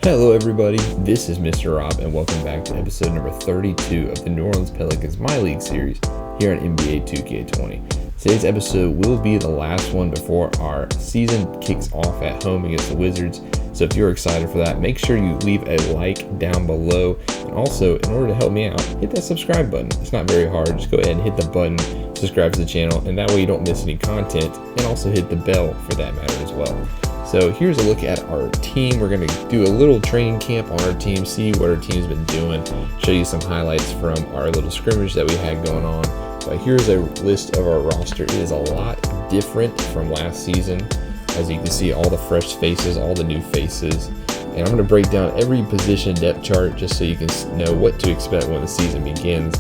Hello everybody, this is Mr. Rob and welcome back to episode number 32 of the New Orleans Pelicans MyLeague series here on NBA 2K20. Today's episode will be the last one before our season kicks off at home against the Wizards. So if you're excited for that, make sure you leave a like down below. And also, in order to help me out, hit that subscribe button. It's not very hard. Just go ahead and hit the button, subscribe to the channel, and that way you don't miss any content. And also hit the bell for that matter as well. So here's a look at our team. We're going to do a little training camp on our team, see what our team's been doing, show you some highlights from our little scrimmage that we had going on. But here's a list of our roster. It is a lot different from last season. As you can see, all the fresh faces, all the new faces. And I'm going to break down every position depth chart just so you can know what to expect when the season begins.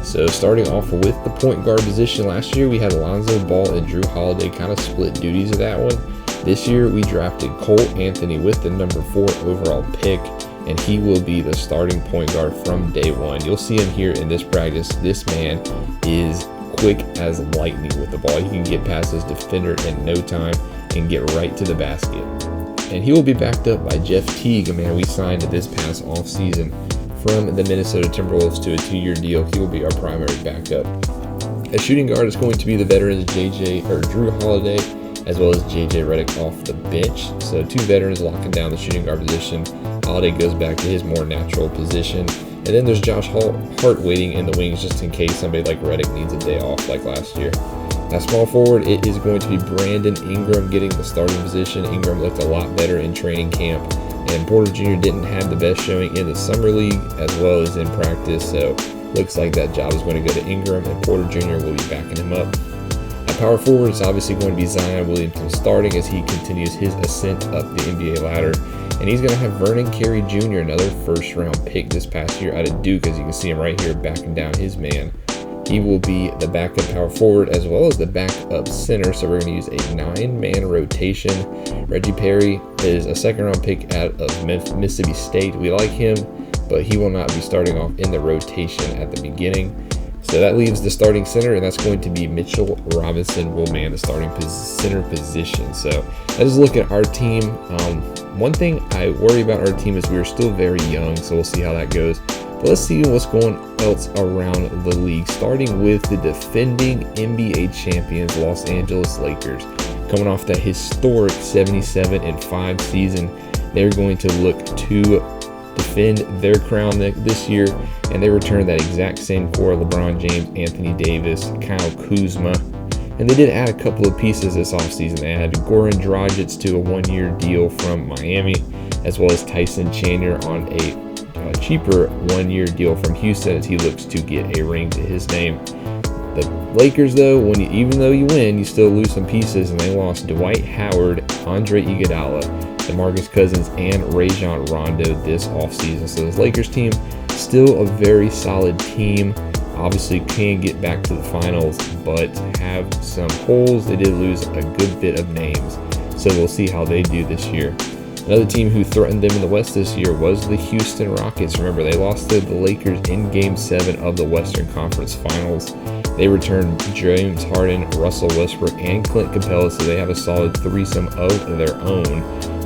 So starting off with the point guard position, last year we had Lonzo Ball and Jrue Holiday kind of split duties of that one. This year we drafted Cole Anthony with the number 4 overall pick, and he will be the starting point guard from day one. You'll see him here in this practice. This man is quick as lightning with the ball. He can get past his defender in no time and get right to the basket. And he will be backed up by Jeff Teague, a man we signed this past offseason from the Minnesota Timberwolves to a 2-year deal. He will be our primary backup. At shooting guard is going to be the veterans Jrue Holiday as well as JJ Redick off the bench. So 2 veterans locking down the shooting guard position. Holiday goes back to his more natural position. And then there's Josh Hart waiting in the wings just in case somebody like Redick needs a day off like last year. Now small forward, it is going to be Brandon Ingram getting the starting position. Ingram looked a lot better in training camp. And Porter Jr. didn't have the best showing in the summer league as well as in practice. So looks like that job is going to go to Ingram, and Porter Jr. will be backing him up. At power forward, it's obviously going to be Zion Williamson starting as he continues his ascent up the NBA ladder. And he's going to have Vernon Carey Jr., another first-round pick this past year out of Duke, as you can see him right here backing down his man. He will be the backup power forward as well as the backup center, so we're going to use a 9-man rotation. Reggie Perry is a second-round pick out of Mississippi State. We like him, but he will not be starting off in the rotation at the beginning. So that leaves the starting center, and that's going to be Mitchell Robinson will man the starting center position. So that is a look at our team. One thing I worry about our team is we are still very young, so we'll see how that goes. But let's see what's going else around the league, starting with the defending NBA champions, Los Angeles Lakers. Coming off that historic 77-5 season, they're going to look to defend their crown this year, and they return that exact same core: LeBron James, Anthony Davis, Kyle Kuzma, and they did add a couple of pieces this offseason. They added Goran Dragic to a 1-year deal from Miami, as well as Tyson Chandler on a cheaper 1-year deal from Houston as he looks to get a ring to his name. The Lakers, though, even though you win, you still lose some pieces, and they lost Dwight Howard, Andre Iguodala, DeMarcus Cousins, and Rajon Rondo this offseason. So this Lakers team, still a very solid team. Obviously can get back to the finals, but have some holes. They did lose a good bit of names, so we'll see how they do this year. Another team who threatened them in the West this year was the Houston Rockets. Remember, they lost to the Lakers in Game 7 of the Western Conference Finals. They returned James Harden, Russell Westbrook, and Clint Capella, so they have a solid threesome of their own.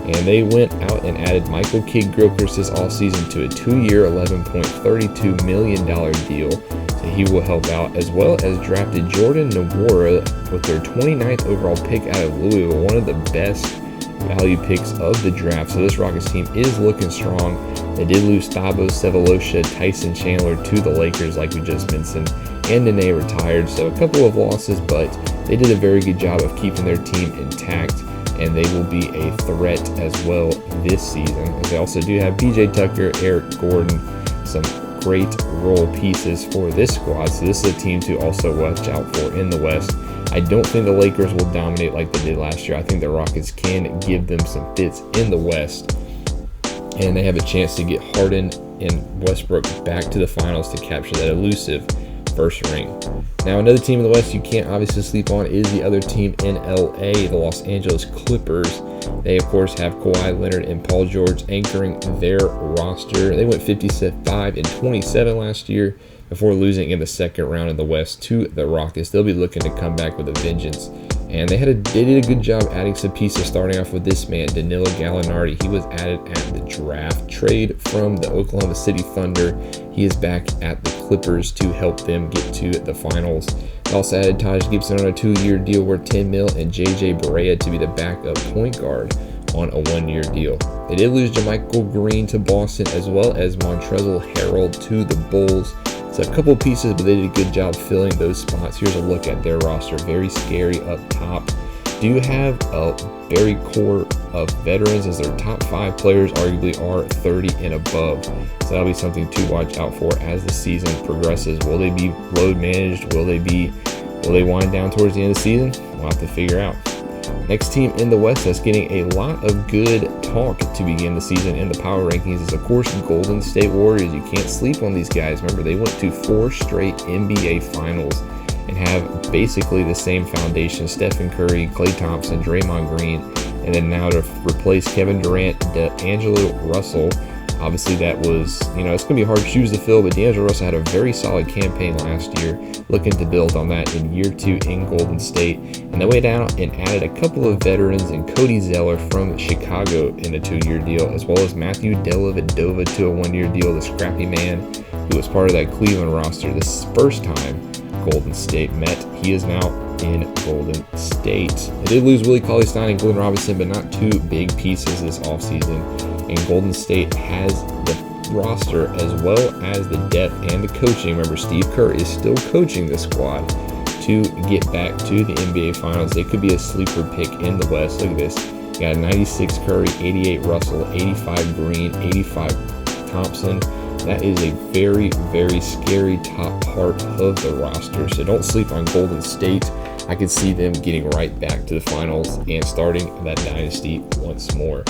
And they went out and added Michael Kidd-Gilchrist this offseason to a 2-year, $11.32 million deal. So he will help out, as well as drafted Jordan Nwora with their 29th overall pick out of Louisville, one of the best value picks of the draft. So this Rockets team is looking strong. They did lose Thabo Sefolosha, Tyson Chandler to the Lakers, like we just mentioned, and Nene retired. So a couple of losses, but they did a very good job of keeping their team intact, and they will be a threat as well this season. They also do have PJ Tucker, Eric Gordon, some great role pieces for this squad. So this is a team to also watch out for in the West. I don't think the Lakers will dominate like they did last year. I think the Rockets can give them some fits in the West, and they have a chance to get Harden and Westbrook back to the finals to capture that elusive first ring. Now, another team in the West you can't obviously sleep on is the other team in LA, the Los Angeles Clippers. They, of course, have Kawhi Leonard and Paul George anchoring their roster. They went 55-27 last year before losing in the second round of the West to the Rockets. They'll be looking to come back with a vengeance And they did a good job adding some pieces, starting off with this man, Danilo Gallinari. He was added at the draft trade from the Oklahoma City Thunder. He is back at the Clippers to help them get to the finals. They also added Taj Gibson on a 2-year deal worth $10 million and JJ Barea to be the backup point guard on a 1-year deal. They did lose JaMychal Green to Boston, as well as Montrezl Harrell to the Bulls. So a couple of pieces, but they did a good job filling those spots. Here's a look at their roster. Very scary up top. Do have a very core of veterans, as their top 5 players arguably are 30 and above. So that'll be something to watch out for as the season progresses. Will they be load managed? Will they wind down towards the end of the season? We'll have to figure out. Next team in the West that's getting a lot of good talk to begin the season in the power rankings is, of course, Golden State Warriors. You can't sleep on these guys. Remember, they went to 4 straight NBA Finals and have basically the same foundation: Stephen Curry, Klay Thompson, Draymond Green, and then now to replace Kevin Durant, D'Angelo Russell. Obviously, that was, it's going to be hard shoes to fill, but D'Angelo Russell had a very solid campaign last year, looking to build on that in year 2 in Golden State. And they went down and added a couple of veterans in Cody Zeller from Chicago in a 2-year deal, as well as Matthew Dellavedova to a 1-year deal, the scrappy man who was part of that Cleveland roster this first time Golden State met. He is now in Golden State. They did lose Willie Cauley-Stein and Glenn Robinson, but not 2 big pieces this offseason. And Golden State has the roster as well as the depth and the coaching. Remember, Steve Kerr is still coaching this squad to get back to the NBA Finals. They could be a sleeper pick in the West. Look at this. You got 96 Curry, 88 Russell, 85 Green, 85 Thompson. That is a very, very scary top part of the roster. So don't sleep on Golden State. I could see them getting right back to the finals and starting that dynasty once more.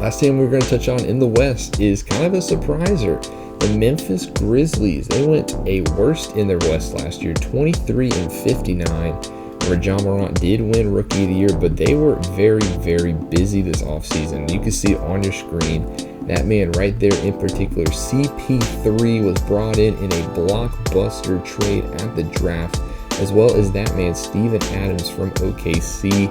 Last team we're going to touch on in the West is kind of a surpriser. The Memphis Grizzlies. They went a worst in their West last year, 23-59, where Ja Morant did win Rookie of the Year, but they were very, very busy this offseason. You can see on your screen that man right there in particular, CP3, was brought in a blockbuster trade at the draft, as well as that man, Steven Adams from OKC.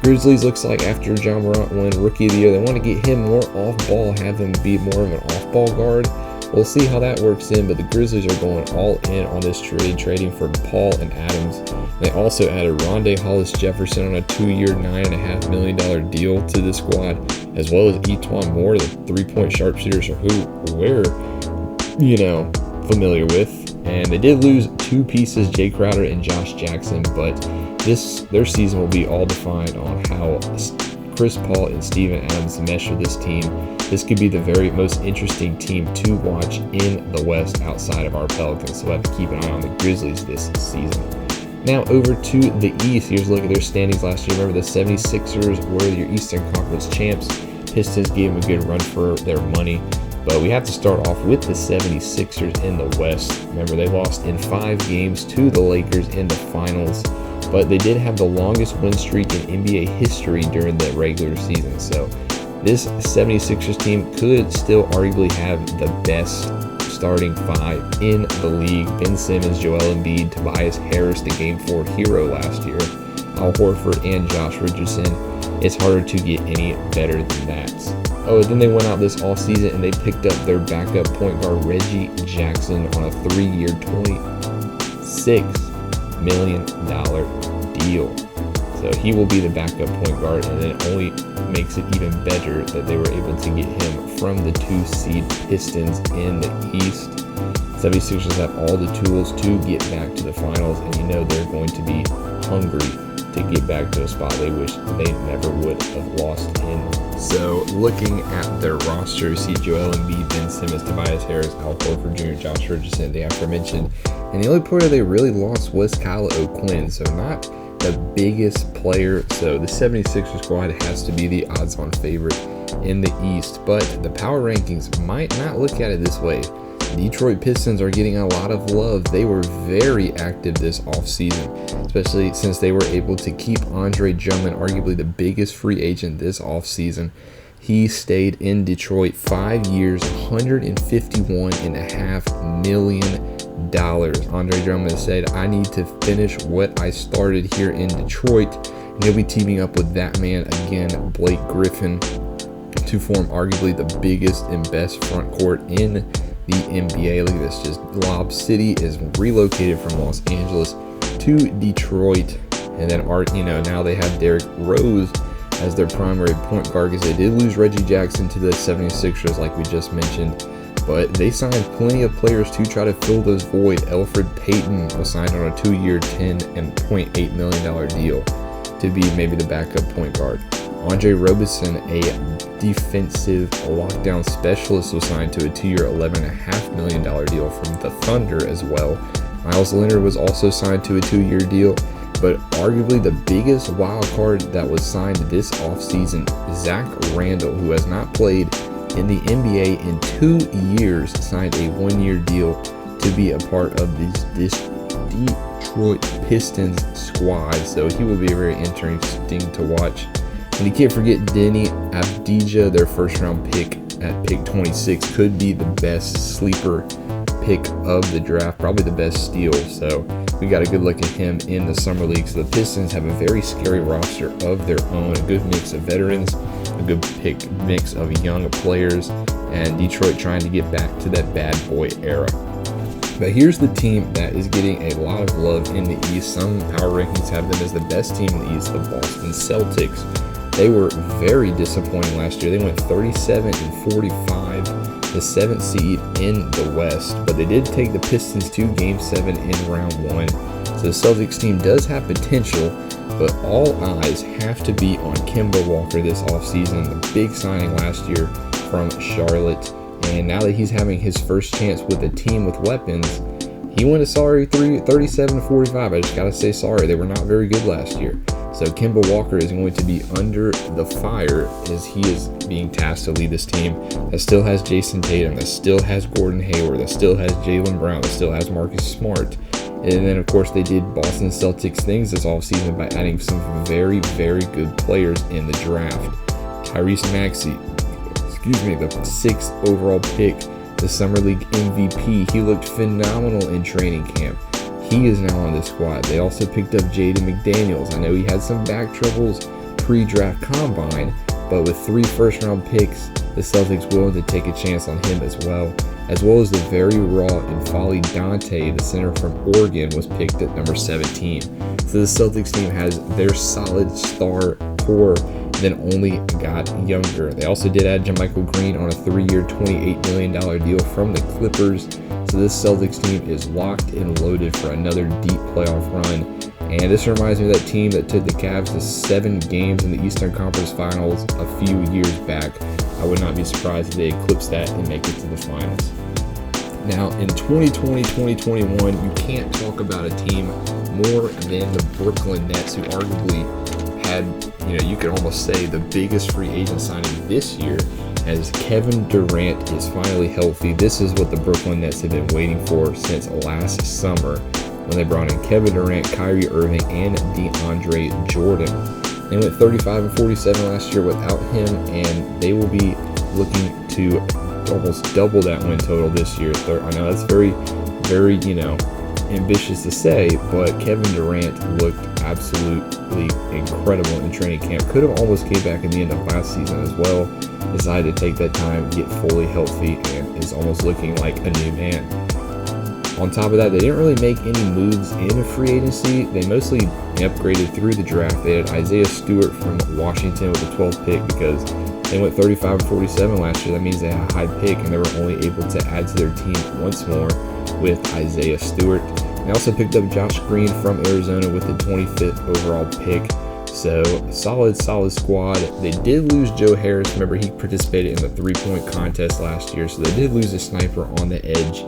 Grizzlies looks like after Ja Morant won Rookie of the Year, they want to get him more off-ball, have him be more of an off-ball guard. We'll see how that works in, but the Grizzlies are going all in on this trade, trading for Paul and Adams. They also added Rondae Hollis-Jefferson on a 2-year, $9.5 million deal to the squad, as well as Etuan Moore, the 3-point sharpshooter, who we're, familiar with. And they did lose 2 pieces, Jay Crowder and Josh Jackson, but their season will be all defined on how Chris Paul and Steven Adams mesh with this team. This could be the very most interesting team to watch in the West outside of our Pelicans, so we'll have to keep an eye on the Grizzlies this season. Now over to the East. Here's a look at their standings last year. Remember, the 76ers were your Eastern Conference champs. Pistons gave them a good run for their money. But we have to start off with the 76ers in the West. Remember, they lost in 5 games to the Lakers in the finals, but they did have the longest win streak in NBA history during the regular season. So this 76ers team could still arguably have the best starting 5 in the league. Ben Simmons, Joel Embiid, Tobias Harris, the Game 4 hero last year, Al Horford, and Josh Richardson. It's harder to get any better than that. Oh, and then they went out this offseason and they picked up their backup point guard, Reggie Jackson, on a 3-year, $26 million deal. So he will be the backup point guard, and then it only makes it even better that they were able to get him from the 2-seed Pistons in the East. 76ers have all the tools to get back to the finals, and they're going to be hungry to get back to a spot they wish they never would have lost in. So looking at their roster, you see Joel Embiid, Ben Simmons, Tobias Harris, Al Horford Jr., Josh Richardson, the aforementioned. And the only player they really lost was Kyle O'Quinn, so not the biggest player. So the 76ers squad has to be the odds-on favorite in the East. But the power rankings might not look at it this way. Detroit Pistons are getting a lot of love. They were very active this offseason, especially since they were able to keep Andre Drummond, arguably the biggest free agent this offseason. He stayed in Detroit 5 years, $151.5 million. Andre Drummond said, "I need to finish what I started here in Detroit." And he'll be teaming up with that man again, Blake Griffin, to form arguably the biggest and best front court in the NBA. Look at this, just Lob City is relocated from Los Angeles to Detroit. And then now they have Derrick Rose as their primary point guard, because they did lose Reggie Jackson to the 76ers like we just mentioned. But they signed plenty of players to try to fill those void. Elfrid Payton was signed on a 2-year, $10.8 million deal to be maybe the backup point guard. Andre Roberson, a defensive lockdown specialist, was signed to a 2-year, $11.5 million deal from the Thunder as well. Miles Leonard was also signed to a 2-year deal. But arguably the biggest wild card that was signed this offseason, Zach Randle, who has not played in the NBA in 2 years, signed a 1-year deal to be a part of this Detroit Pistons squad. So he will be very interesting to watch. And you can't forget Denny Avdija, their first-round pick at pick 26, could be the best sleeper pick of the draft, probably the best steal. So we got a good look at him in the summer league. So the Pistons have a very scary roster of their own, a good mix of veterans, a good mix of young players, and Detroit trying to get back to that bad boy era. But here's the team that is getting a lot of love in the East. Some power rankings have them as the best team in the East, the Boston Celtics. They were very disappointing last year. They went 37-45, the 7th seed in the West, but they did take the Pistons to Game 7 in round 1. So the Celtics team does have potential, but all eyes have to be on Kemba Walker this offseason, the big signing last year from Charlotte. And now that he's having his first chance with a team with weapons, he went a sorry 37-45. I just got to say sorry. They were not very good last year. So Kemba Walker is going to be under the fire as he is being tasked to lead this team that still has Jason Tatum, that still has Gordon Hayward, that still has Jaylen Brown, that still has Marcus Smart. And then, of course, they did Boston Celtics things this offseason by adding some very, very good players in the draft. Tyrese Maxey, the 6th overall pick, the Summer League MVP. He looked phenomenal in training camp. He is now on the squad. They also picked up Jaden McDaniels. I know he had some back troubles pre-draft combine, but with 3 first-round picks, the Celtics willing to take a chance on him as well as the very raw N'Faly Dante, the center from Oregon, was picked at number 17. So the Celtics team has their solid star core, then only got younger. They also did add JaMychal Green on a 3-year, $28 million deal from the Clippers. So this Celtics team is locked and loaded for another deep playoff run. And this reminds me of that team that took the Cavs to 7 games in the Eastern Conference Finals a few years back. I would not be surprised if they eclipse that and make it to the finals. Now, in 2020-2021, you can't talk about a team more than the Brooklyn Nets, who arguably had, you could almost say the biggest free agent signing this year, as Kevin Durant is finally healthy. This is what the Brooklyn Nets have been waiting for since last summer, when they brought in Kevin Durant, Kyrie Irving, and DeAndre Jordan. They went 35-47 last year without him, and they will be looking to almost double that win total this year. I know that's very, very, ambitious to say, but Kevin Durant looked absolutely incredible in training camp. Could have almost came back in the end of last season as well. Decided to take that time, get fully healthy, and is almost looking like a new man. On top of that, they didn't really make any moves in free agency. They mostly upgraded through the draft. They had Isaiah Stewart from Washington with the 12th pick because they went 35-47 last year. That means they had a high pick, and they were only able to add to their team once more with Isaiah Stewart. They also picked up Josh Green from Arizona with the 25th overall pick. So solid squad. They did lose Joe Harris. Remember, he participated in the 3-point contest last year, so they did lose a sniper on the edge.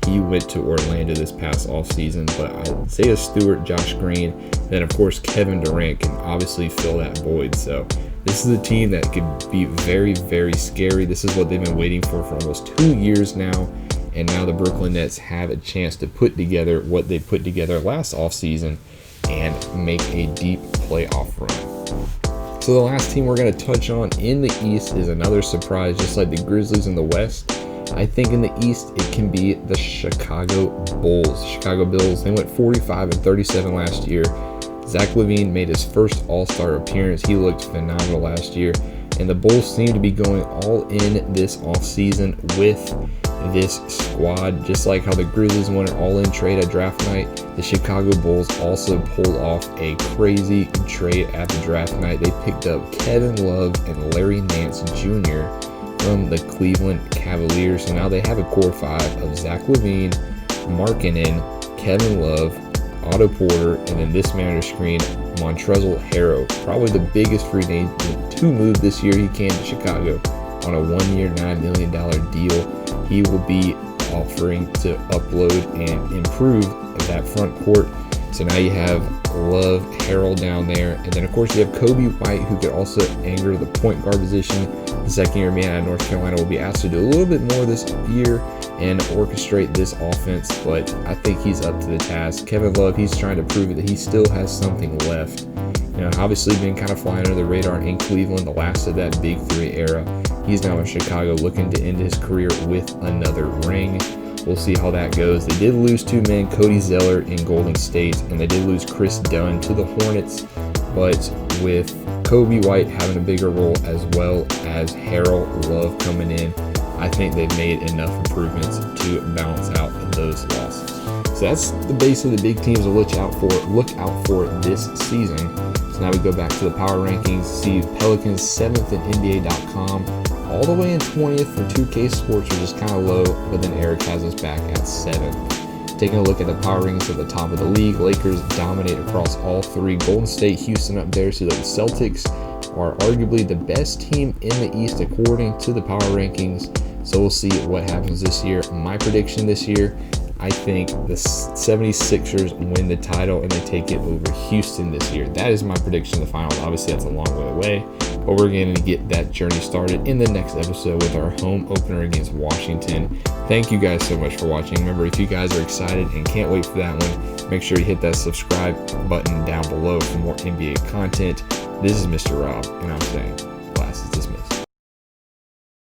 He went to Orlando this past offseason, but Isaiah Stewart, Josh Green, and then of course Kevin Durant can obviously fill that void. So this is a team that could be very, very scary. This is what they've been waiting for almost 2 years now. And now the Brooklyn Nets have a chance to put together what they put together last offseason and make a deep playoff run. So the last team we're going to touch on in the East is another surprise, just like the Grizzlies in the West. I think in the East, it can be the Chicago Bulls. Chicago Bills, they went 45-37 last year. Zach LaVine made his first All-Star appearance. He looked phenomenal last year. And the Bulls seem to be going all in this offseason with this squad. Just like how the Grizzlies won an all-in trade at draft night, the Chicago Bulls also pulled off a crazy trade at the draft night. They picked up Kevin Love and Larry Nance Jr. from the Cleveland Cavaliers. So now they have a core five of Zach LaVine, Markkanen, Kevin Love, Otto Porter, and then this man on your screen, Montrezl Harrell. Probably the biggest free agent to move this year. He came to Chicago on a 1-year, $9 million deal. He will be offering to upload and improve that front court. So now you have Love, Harrell down there. And then, of course, you have Kobe White, who could also anger the point guard position. The second-year man out of North Carolina will be asked to do a little bit more this year and orchestrate this offense, but I think he's up to the task. Kevin Love, he's trying to prove that he still has something left. You know, obviously been kind of flying under the radar in Cleveland, the last of that Big Three era. He's now in Chicago looking to end his career with another ring. We'll see how that goes. They did lose two men, Cody Zeller in Golden State, and they did lose Chris Dunn to the Hornets. But with Kobe White having a bigger role as well as Harrell Love coming in, I think they've made enough improvements to balance out those losses. So that's the base of the big teams to look out for this season. So now we go back to the power rankings. See Pelicans 7th in NBA.com, all the way in 20th for 2K Sports, which is kind of low, but then Eric has us back at 7th. Taking a look at the power rankings at the top of the league, Lakers dominate across all three. Golden State, Houston up there, so the Celtics are arguably the best team in the East according to the power rankings. So we'll see what happens this year. My prediction this year, I think the 76ers win the title and they take it over Houston this year. That is my prediction in the finals. Obviously, that's a long way away, but we're going to get that journey started in the next episode with our home opener against Washington. Thank you guys so much for watching. Remember, if you guys are excited and can't wait for that one, make sure you hit that subscribe button down below for more NBA content. This is Mr. Rob, and I'm saying class is dismissed.